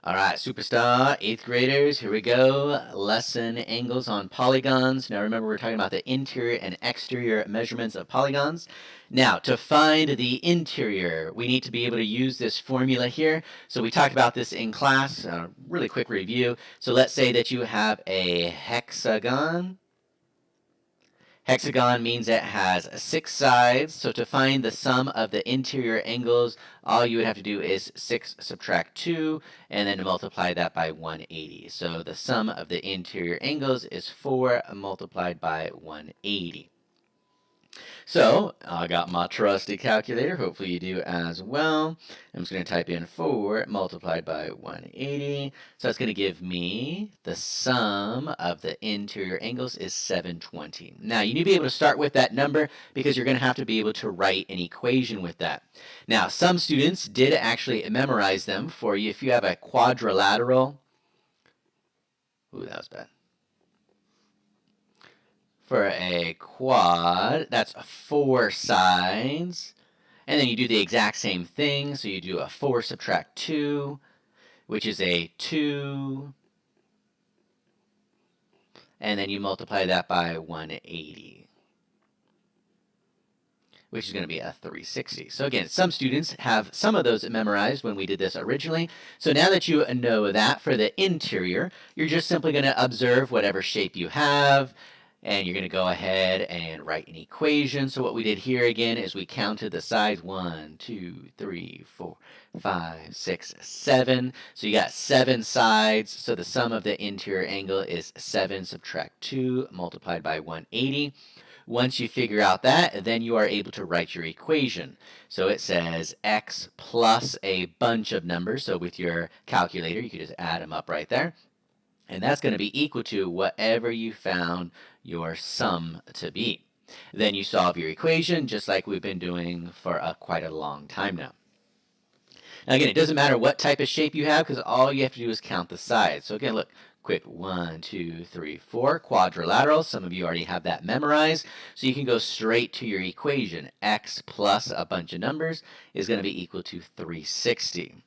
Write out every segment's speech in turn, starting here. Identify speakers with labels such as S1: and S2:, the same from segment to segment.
S1: All right, superstar, 8th graders, here we go. Lesson angles on polygons. Now remember, we're talking about the interior and exterior measurements of polygons. Now, to find the interior, we need to be able to use this formula here. So we talked about this in class, really quick review. So let's say that you have a hexagon. Hexagon means it has 6 sides, so to find the sum of the interior angles, all you would have to do is 6 subtract 2, and then multiply that by 180. So the sum of the interior angles is 4 multiplied by 180. So I got my trusty calculator. Hopefully you do as well. I'm just going to type in 4 multiplied by 180. So that's going to give me the sum of the interior angles is 720. Now you need to be able to start with that number because you're going to have to be able to write an equation with that. Now some students did actually memorize them for you. If you have a quadrilateral, ooh, that was bad. For a quad, that's 4 sides. And then you do the exact same thing. So you do a 4 subtract 2, which is a 2. And then you multiply that by 180, which is going to be a 360. So again, some students have some of those memorized when we did this originally. So now that you know that for the interior, you're just simply going to observe whatever shape you have, and you're going to go ahead and write an equation. So what we did here again is we counted the sides 1, 2, 3, 4, 5, 6, 7. So you got 7 sides. So the sum of the interior angle is 7 subtract 2 multiplied by 180. Once you figure out that, then you are able to write your equation. So it says x plus a bunch of numbers. So with your calculator, you can just add them up right there. And that's going to be equal to whatever you found your sum to be. Then you solve your equation just like we've been doing for quite a long time now. Now again, it doesn't matter what type of shape you have because all you have to do is count the sides. So again, look, quick, 1, 2, 3, 4, quadrilaterals. Some of you already have that memorized. So you can go straight to your equation. X plus a bunch of numbers is going to be equal to 360.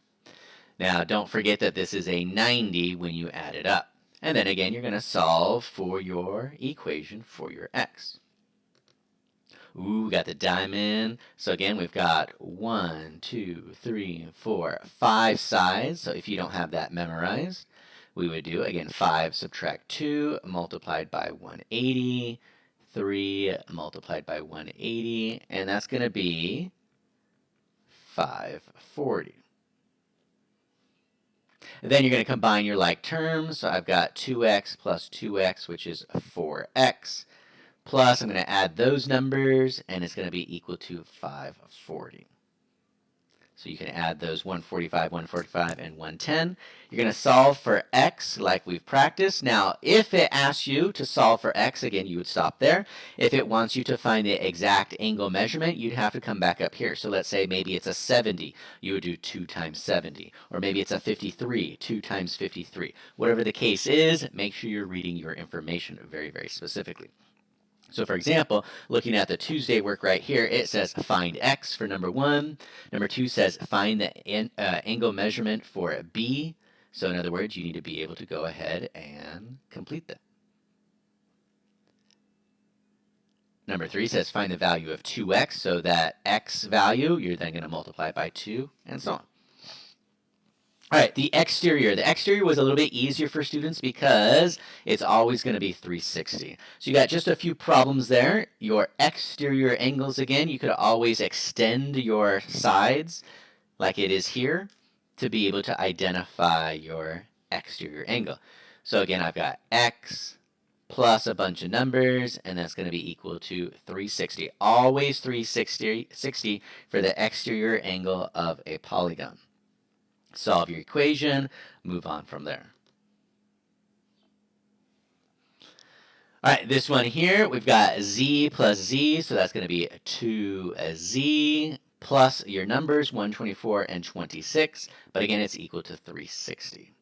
S1: Now, don't forget that this is a 90 when you add it up. And then again, you're going to solve for your equation for your x. Ooh, we got the diamond. So again, we've got 1, 2, 3, 4, 5 sides. So if you don't have that memorized, we would do, again, 5 subtract 2 multiplied by 180, 3 multiplied by 180, and that's going to be 540. Then you're going to combine your like terms. So I've got 2x plus 2x, which is 4x. Plus, I'm going to add those numbers, and it's going to be equal to 540. So you can add those 145, 145, and 110. You're going to solve for x like we've practiced. Now, if it asks you to solve for x, again, you would stop there. If it wants you to find the exact angle measurement, you'd have to come back up here. So let's say maybe it's a 70. You would do 2 times 70. Or maybe it's a 53, 2 times 53. Whatever the case is, make sure you're reading your information very, very specifically. So for example, looking at the Tuesday work right here, it says find x for number 1. Number 2 says find the angle measurement for B. So in other words, you need to be able to go ahead and complete that. Number 3 says find the value of 2x. So that x value, you're then going to multiply by 2, and so on. All right, the exterior. The exterior was a little bit easier for students because it's always going to be 360. So you got just a few problems there. Your exterior angles, again, you could always extend your sides like it is here to be able to identify your exterior angle. So again, I've got x plus a bunch of numbers, and that's going to be equal to 360. Always 360 for the exterior angle of a polygon. Solve your equation, move on from there. All right, this one here, we've got z plus z, so that's going to be 2z plus your numbers, 124 and 26, but again, it's equal to 360.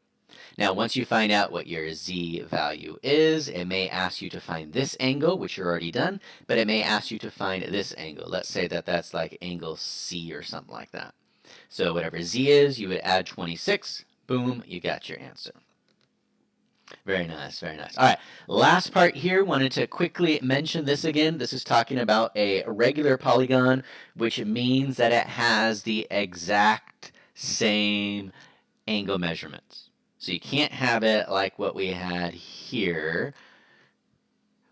S1: Now, once you find out what your z value is, it may ask you to find this angle, which you're already done, but it may ask you to find this angle. Let's say that that's like angle C or something like that. So whatever z is, you would add 26 Boom, you got your answer. Very nice, very nice. All right, last part here, wanted to quickly mention this again. This is talking about a regular polygon, which means that it has the exact same angle measurements. So you can't have it like what we had here,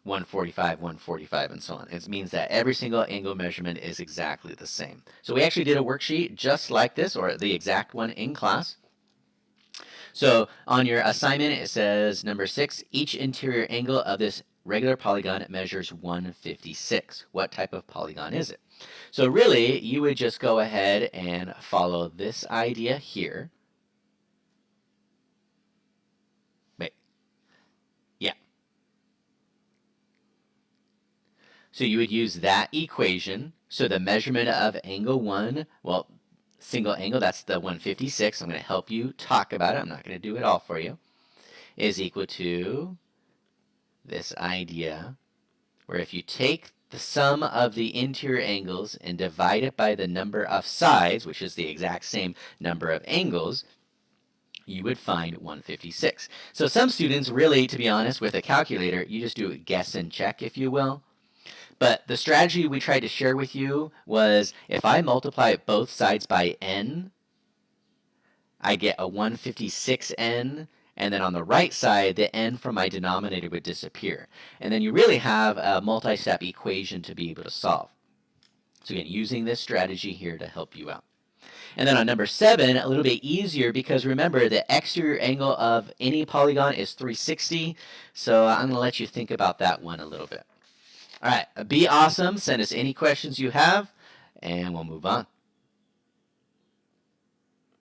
S1: 145, 145, and so on. It means that every single angle measurement is exactly the same. So we actually did a worksheet just like this, or the exact one in class. So on your assignment, it says number 6, each interior angle of this regular polygon measures 156. What type of polygon is it? So really, you would just go ahead and follow this idea here. Wait. Yeah. So you would use that equation. So the measurement of angle 1, well, single angle, that's the 156. I'm going to help you talk about it. I'm not going to do it all for you. Is equal to this idea where if you take the sum of the interior angles and divide it by the number of sides, which is the exact same number of angles, you would find 156. So some students really, to be honest, with a calculator, you just do a guess and check, if you will. But the strategy we tried to share with you was if I multiply both sides by n, I get a 156n, and then on the right side, the n from my denominator would disappear. And then you really have a multi-step equation to be able to solve. So again, using this strategy here to help you out. And then on number 7, a little bit easier because remember the exterior angle of any polygon is 360. So I'm going to let you think about that one a little bit. All right, be awesome. Send us any questions you have, and we'll move on.